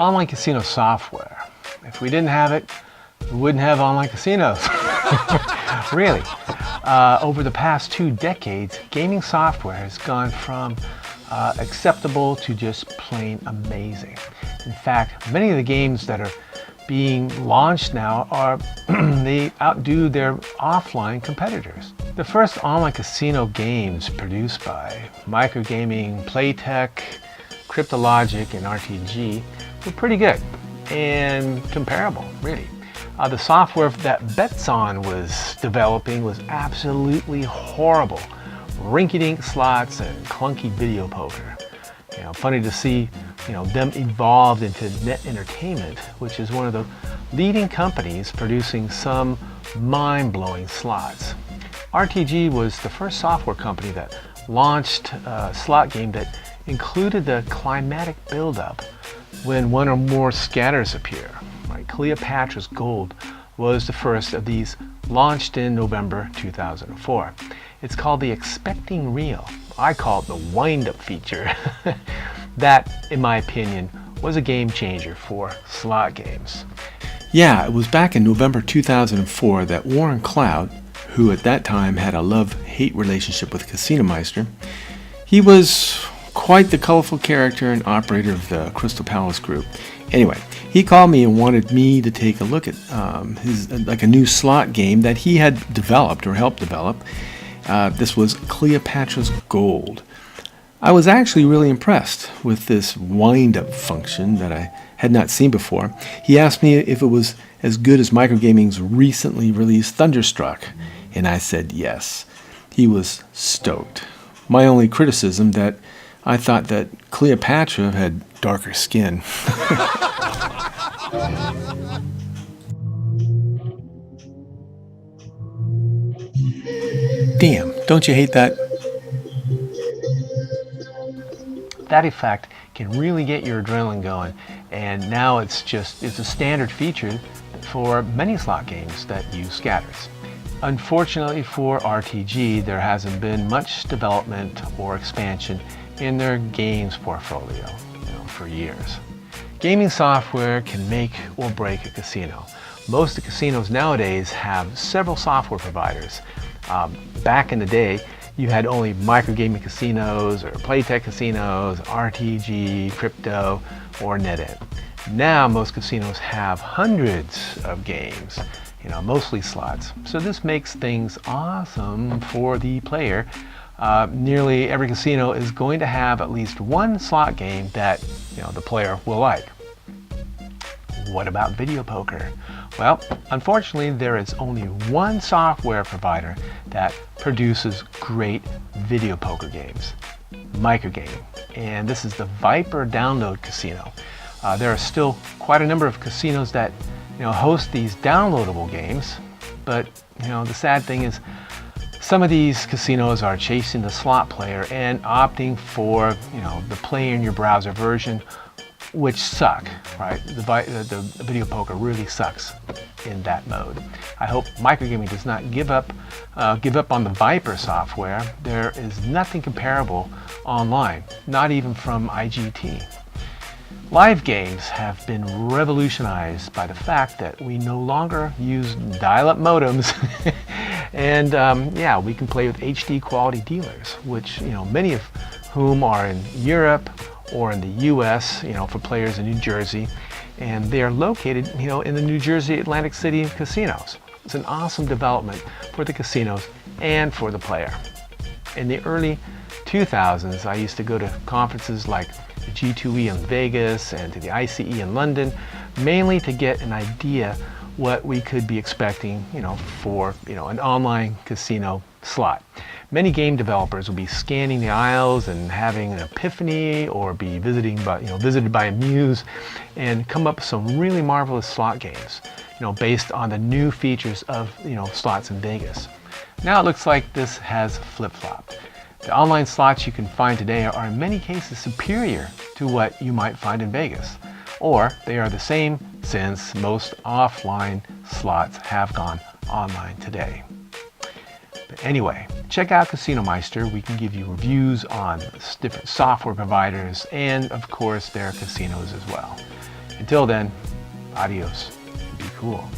Online casino software. If we didn't have it, we wouldn't have online casinos. Really. Over the past 2 decades, gaming software has gone from acceptable to just plain amazing. In fact, many of the games that are being launched now they outdo their offline competitors. The first online casino games produced by Microgaming, Playtech, Cryptologic, and RTG were pretty good and comparable, really. The software that Betson was developing was absolutely horrible. Rinky-dink slots and clunky video poker. Funny to see, them evolved into Net Entertainment, which is one of the leading companies producing some mind-blowing slots. RTG was the first software company that launched a slot game that included the climatic buildup when one or more scatters appear. Right? Cleopatra's Gold was the first of these, launched in November 2004. It's called the Expecting Reel. I call it the wind-up feature. That, in my opinion, was a game changer for slot games. Yeah, it was back in November 2004 that Warren Cloud, who at that time had a love-hate relationship with Casinomeister, he was quite the colorful character and operator of the Crystal Palace Group. Anyway, he called me and wanted me to take a look at a new slot game that he had developed or helped develop. This was Cleopatra's Gold. I was actually really impressed with this wind-up function that I had not seen before. He asked me if it was as good as Microgaming's recently released Thunderstruck, and I said yes. He was stoked. My only criticism that I thought that Cleopatra had darker skin. Damn, don't you hate that? That effect can really get your adrenaline going, and now it's a standard feature for many slot games that use scatters. Unfortunately for RTG, there hasn't been much development or expansion in their games portfolio for years. Gaming software can make or break a casino. Most of the casinos nowadays have several software providers. Back in the day, you had only Microgaming casinos or Playtech casinos, RTG, Crypto, or NetEnt. Now most casinos have hundreds of games, mostly slots. So this makes things awesome for the player. Nearly every casino is going to have at least one slot game that the player will like. What about video poker? Well, unfortunately, there is only one software provider that produces great video poker games, Microgaming, and this is the VIPRE download casino. There are still quite a number of casinos that host these downloadable games, but the sad thing is some of these casinos are chasing the slot player and opting for the play in your browser version, which suck, right? The video poker really sucks in that mode. I hope Microgaming does not give up on the VIPRE software. There is nothing comparable online, not even from IGT. Live games have been revolutionized by the fact that we no longer use dial-up modems and we can play with HD quality dealers, which many of whom are in Europe or in the US, for players in New Jersey, and they are located, in the New Jersey Atlantic City casinos. It's an awesome development for the casinos and for the player. In the early 2000s, I used to go to conferences like the G2E in Vegas and to the ICE in London, mainly to get an idea what we could be expecting, for, an online casino slot. Many game developers will be scanning the aisles and having an epiphany, or be visited by a muse, and come up with some really marvelous slot games, based on the new features of, slots in Vegas. Now it looks like this has flip-flopped. The online slots you can find today are in many cases superior to what you might find in Vegas, or they are the same since most offline slots have gone online today. But anyway, check out Casinomeister. We can give you reviews on different software providers and, of course, their casinos as well. Until then, adios. Be cool.